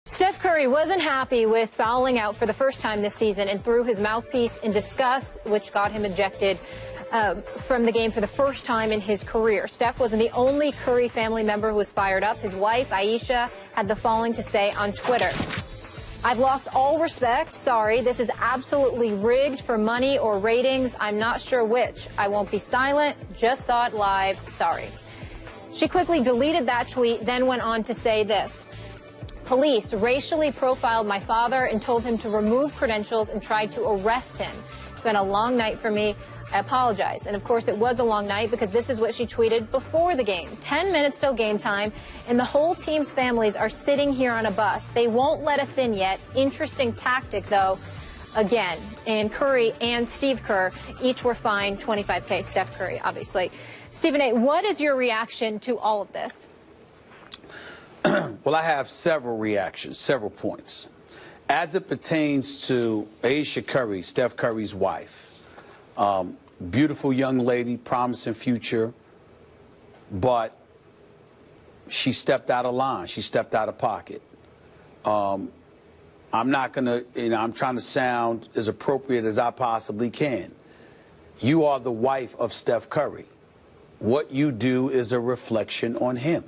Steph Curry wasn't happy with fouling out for the first time this season and threw his mouthpiece in disgust, which got him ejected from the game for the first time in his career. Steph wasn't the only Curry family member who was fired up. His wife, Ayesha, had the following to say on Twitter. I've lost all respect. Sorry, this is absolutely rigged for money or ratings. I'm not sure which. I won't be silent. Just saw it live. Sorry. She quickly deleted that tweet, then went on to say this. Police racially profiled my father and told him to remove credentials and tried to arrest him. It's been a long night for me. I apologize. And of course, it was a long night because this is what she tweeted before the game. 10 minutes till game time, and the whole team's families are sitting here on a bus. They won't let us in yet. Interesting tactic, though. Again, and Curry and Steve Kerr each were fined $25K. Steph Curry, obviously. Stephen A., what is your reaction to all of this? Well, I have several reactions, several points. As it pertains to Ayesha Curry, Steph Curry's wife, beautiful young lady, promising future, but she stepped out of line. She stepped out of pocket. I'm not going to, I'm trying to sound as appropriate as I possibly can. You are the wife of Steph Curry. What you do is a reflection on him.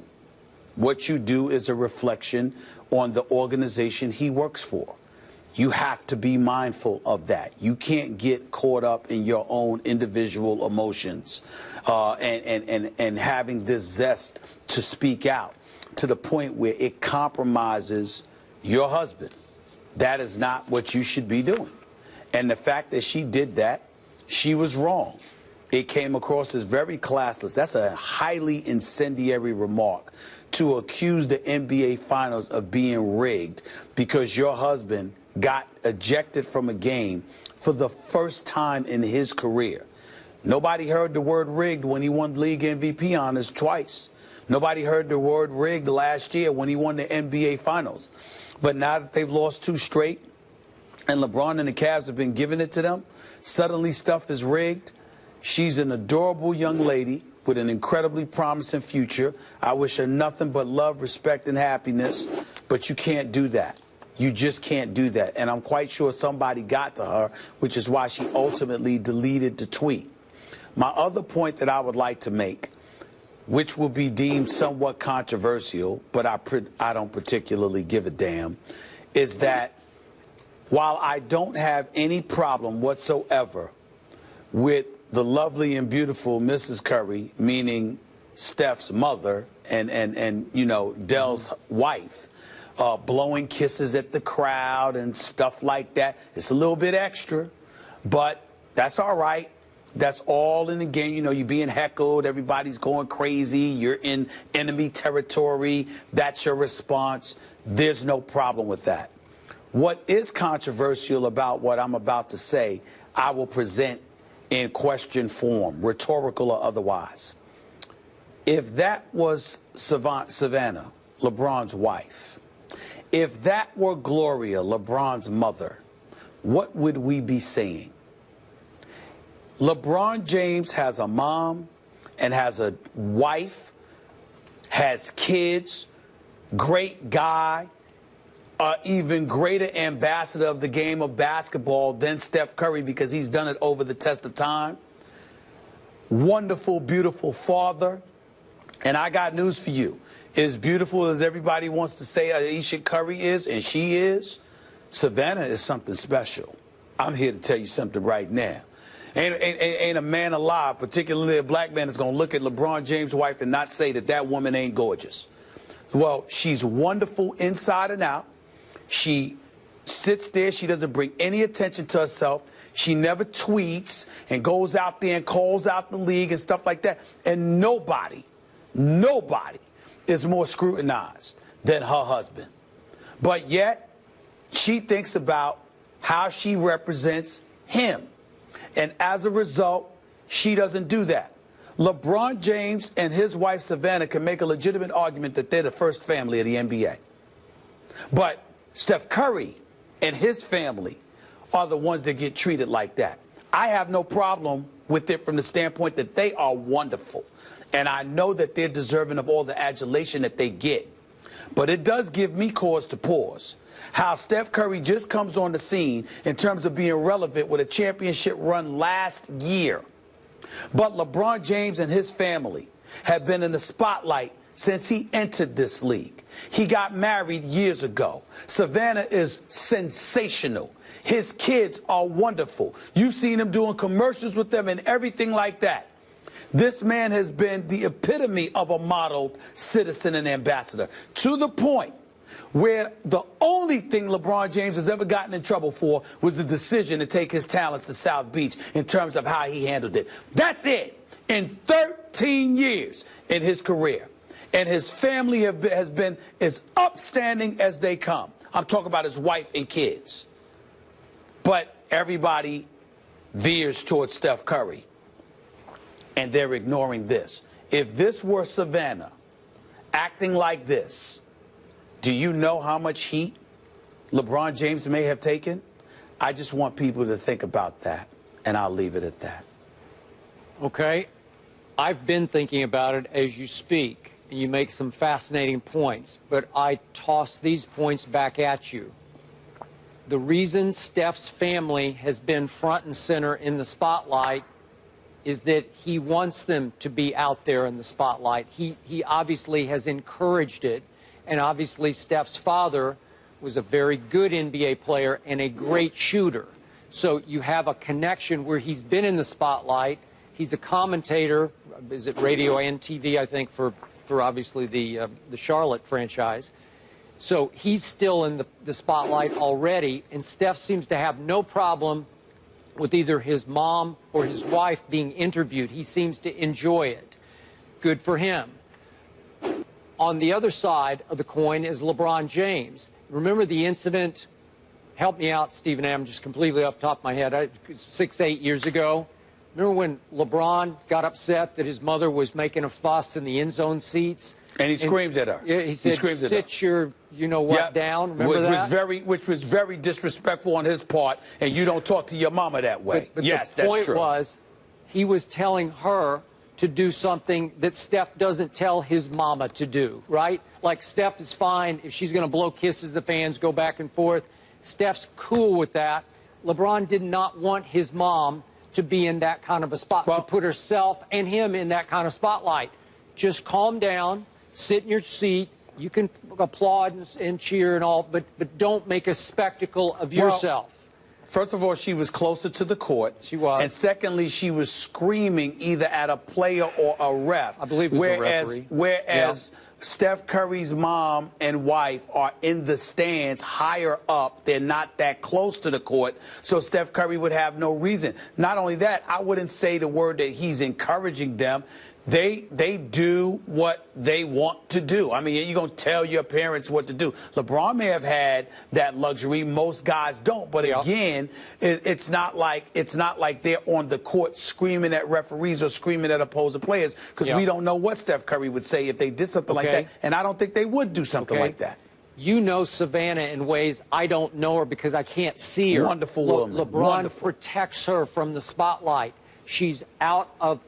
What you do is a reflection on the organization he works for. You have to be mindful of that. You can't get caught up in your own individual emotions and having this zest to speak out to the point where it compromises your husband. That is not what you should be doing. And the fact that she did that, she was wrong. It came across as very classless. That's a highly incendiary remark to accuse the NBA Finals of being rigged because your husband got ejected from a game for the first time in his career. Nobody heard the word rigged when he won league MVP honors twice. Nobody heard the word rigged last year when he won the NBA Finals. But now that they've lost 2 straight and LeBron and the Cavs have been giving it to them, suddenly stuff is rigged. She's an adorable young lady with an incredibly promising future. I wish her nothing but love, respect, and happiness. But you can't do that. You just can't do that. And I'm quite sure somebody got to her, which is why she ultimately deleted the tweet. My other point that I would like to make, which will be deemed somewhat controversial, but I don't particularly give a damn, is that while I don't have any problem whatsoever with the lovely and beautiful Mrs. Curry, meaning Steph's mother and you know, Dell's wife, blowing kisses at the crowd and stuff like that. It's a little bit extra, but that's all right. That's all in the game. You know, you're being heckled. Everybody's going crazy. You're in enemy territory. That's your response. There's no problem with that. What is controversial about what I'm about to say, I will present in question form, rhetorical or otherwise. If that was Savannah, LeBron's wife, if that were Gloria, LeBron's mother, what would we be saying? LeBron James has a mom and has a wife, has kids, great guy, even greater ambassador of the game of basketball than Steph Curry because he's done it over the test of time. Wonderful, beautiful father. And I got news for you. As beautiful as everybody wants to say Ayesha Curry is, and she is, Savannah is something special. I'm here to tell you something right now. Ain't a man alive, particularly a black man, that's going to look at LeBron James' wife and not say that that woman ain't gorgeous. Well, she's wonderful inside and out. She sits there. She doesn't bring any attention to herself. She never tweets and goes out there and calls out the league and stuff like that. And nobody is more scrutinized than her husband. But yet, she thinks about how she represents him. And as a result, she doesn't do that. LeBron James and his wife Savannah can make a legitimate argument that they're the first family of the NBA. But Steph Curry and his family are the ones that get treated like that. I have no problem with it from the standpoint that they are wonderful. And I know that they're deserving of all the adulation that they get. But it does give me cause to pause. How Steph Curry just comes on the scene in terms of being relevant with a championship run last year. But LeBron James and his family have been in the spotlight since he entered this league. He got married years ago. Savannah is sensational. His kids are wonderful. You've seen him doing commercials with them and everything like that. This man has been the epitome of a modeled citizen and ambassador, to the point where the only thing LeBron James has ever gotten in trouble for was the decision to take his talents to South Beach in terms of how he handled it. That's it. In 13 years in his career. And his family has been as upstanding as they come. I'm talking about his wife and kids. But everybody veers towards Steph Curry. And they're ignoring this. If this were Savannah acting like this, do you know how much heat LeBron James may have taken? I just want people to think about that, and I'll leave it at that. Okay. I've been thinking about it as you speak, and you make some fascinating points, but I toss these points back at you. The reason Steph's family has been front and center in the spotlight is that he wants them to be out there in the spotlight. He obviously has encouraged it, and obviously Steph's father was a very good NBA player and a great shooter. So you have a connection where he's been in the spotlight. He's a commentator, is it radio and TV, I think, for obviously the Charlotte franchise. So he's still in the spotlight already, and Steph seems to have no problem with either his mom or his wife being interviewed. He seems to enjoy it. Good for him. On the other side of the coin is LeBron James. Remember the incident? Help me out, Stephen A. I'm just completely off the top of my head. 6, 8 years ago. Remember when LeBron got upset that his mother was making a fuss in the end zone seats? And he screamed at her. Yeah, he said, sit your, you know what, down. Remember that? Which was very disrespectful on his part, and you don't talk to your mama that way. But yes, the that's point true. was, he was telling her to do something that Steph doesn't tell his mama to do, right? Like, Steph is fine if she's going to blow kisses at fans, go back and forth. Steph's cool with that. LeBron did not want his mom to be in that kind of a spot, to put herself and him in that kind of spotlight. Just calm down, sit in your seat. You can applaud and cheer and all, but don't make a spectacle of yourself. First of all, she was closer to the court. She was. And secondly, she was screaming either at a player or a ref. I believe it was a referee. Whereas Steph Curry's mom and wife are in the stands higher up. They're not that close to the court, so Steph Curry would have no reason. Not only that, I wouldn't say the word that he's encouraging them. They do what they want to do. I mean, you're going to tell your parents what to do. LeBron may have had that luxury. Most guys don't. But again, it's not like they're on the court screaming at referees or screaming at opposing players, because we don't know what Steph Curry would say if they did something like that. And I don't think they would do something like that. You know Savannah in ways I don't know her because I can't see her. Wonderful woman. LeBron protects her from the spotlight. She's out of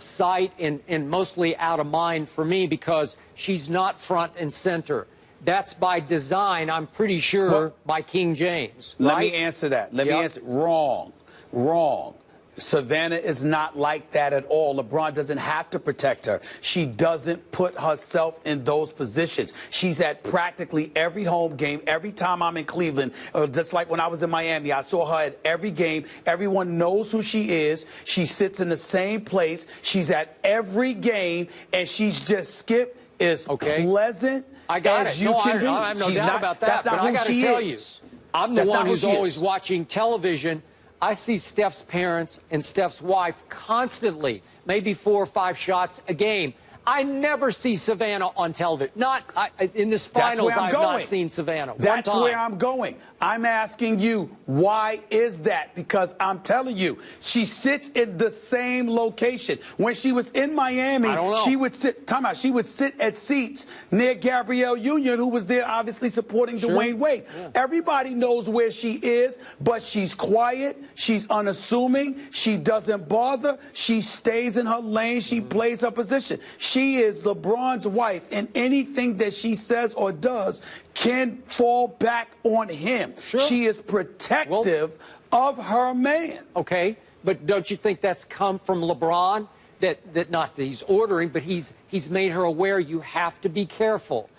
sight and mostly out of mind for me because she's not front and center. That's by design, I'm pretty sure, by King James. Let me answer that. Let me answer. Wrong. Wrong. Savannah is not like that at all. LeBron doesn't have to protect her. She doesn't put herself in those positions. She's at practically every home game. Every time I'm in Cleveland, just like when I was in Miami, I saw her at every game. Everyone knows who she is. She sits in the same place. She's at every game, and she's just as pleasant as you can be. I have no doubt about that, but I got to tell you, I'm the one who's always watching television. I see Steph's parents and Steph's wife constantly, maybe 4 or 5 shots a game. I never see Savannah on television. In this finals, I've not seen Savannah. That's where I'm going. I'm asking you, why is that? Because I'm telling you, she sits in the same location. When she was in Miami, she would sit, she would sit at seats near Gabrielle Union, who was there obviously supporting Dwayne Wade. Everybody knows where she is, but she's quiet, she's unassuming, she doesn't bother, she stays in her lane, she plays her position. She She is LeBron's wife, and anything that she says or does can fall back on him. Sure. She is protective of her man. Okay, but don't you think that's come from LeBron? That not that he's ordering, but he's made her aware you have to be careful.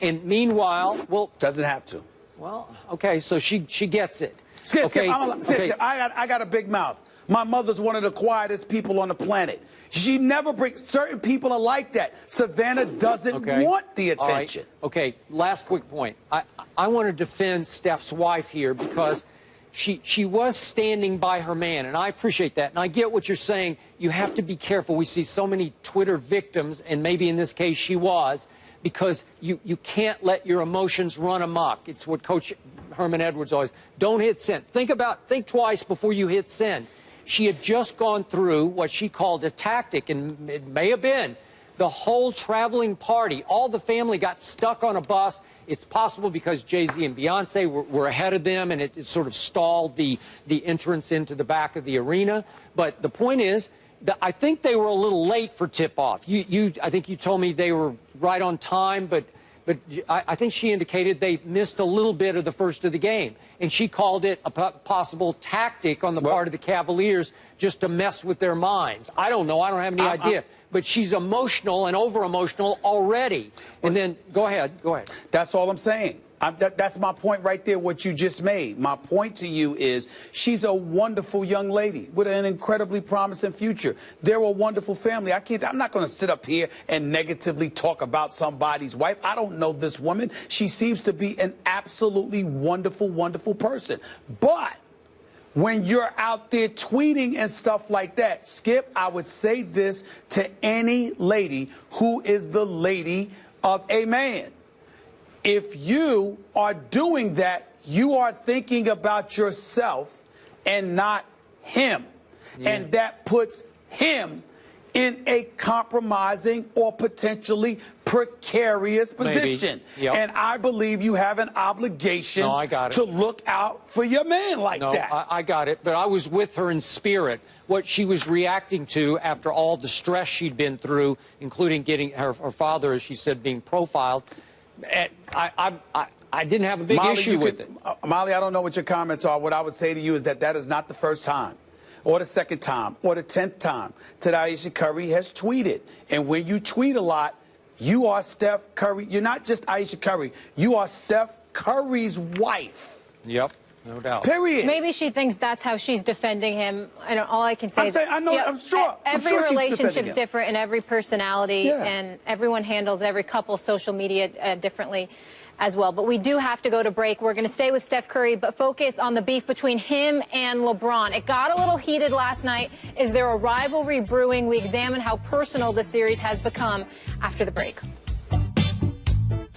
And meanwhile, well, doesn't have to. Well, okay, so she gets it. Skip, okay, Skip, I got a big mouth. My mother's one of the quietest people on the planet. She never brings, certain people are like that. Savannah doesn't want the attention. Right. Okay, last quick point. I want to defend Steph's wife here because she was standing by her man, and I appreciate that. And I get what you're saying. You have to be careful. We see so many Twitter victims, and maybe in this case she was, because you can't let your emotions run amok. It's what Coach Herman Edwards always, don't hit send. Think twice before you hit send. She had just gone through what she called a tactic, and it may have been the whole traveling party. All the family got stuck on a bus. It's possible because Jay-Z and Beyonce were ahead of them, and it sort of stalled the entrance into the back of the arena. But the point is, I think they were a little late for tip-off. I think you told me they were right on time, but I think she indicated they missed a little bit of the first of the game. And she called it a possible tactic on the part of the Cavaliers just to mess with their minds. I don't know. I don't have any idea. But she's emotional and over-emotional already. And then, go ahead. That's all I'm saying. That's my point right there, what you just made. My point to you is she's a wonderful young lady with an incredibly promising future. They're a wonderful family. I'm not going to sit up here and negatively talk about somebody's wife. I don't know this woman. She seems to be an absolutely wonderful, wonderful person. But when you're out there tweeting and stuff like that, Skip, I would say this to any lady who is the lady of a man. If you are doing that, you are thinking about yourself and not him. Yeah. And that puts him in a compromising or potentially precarious position. Yep. And I believe you have an obligation to look out for your man like that. I got it, but I was with her in spirit. What she was reacting to after all the stress she'd been through, including getting her father, as she said, being profiled. I didn't have a big issue with it. Molly, I don't know what your comments are. What I would say to you is that is not the first time or the second time or the 10th time that Ayesha Curry has tweeted. And when you tweet a lot, you are Steph Curry. You're not just Ayesha Curry. You are Steph Curry's wife. Yep. No doubt. Period. Maybe she thinks that's how she's defending him. And all I can say is, I'm sure. Every relationship's different, and every personality, and everyone handles every couple's social media differently as well. But we do have to go to break. We're going to stay with Steph Curry, but focus on the beef between him and LeBron. It got a little heated last night. Is there a rivalry brewing? We examine how personal the series has become after the break.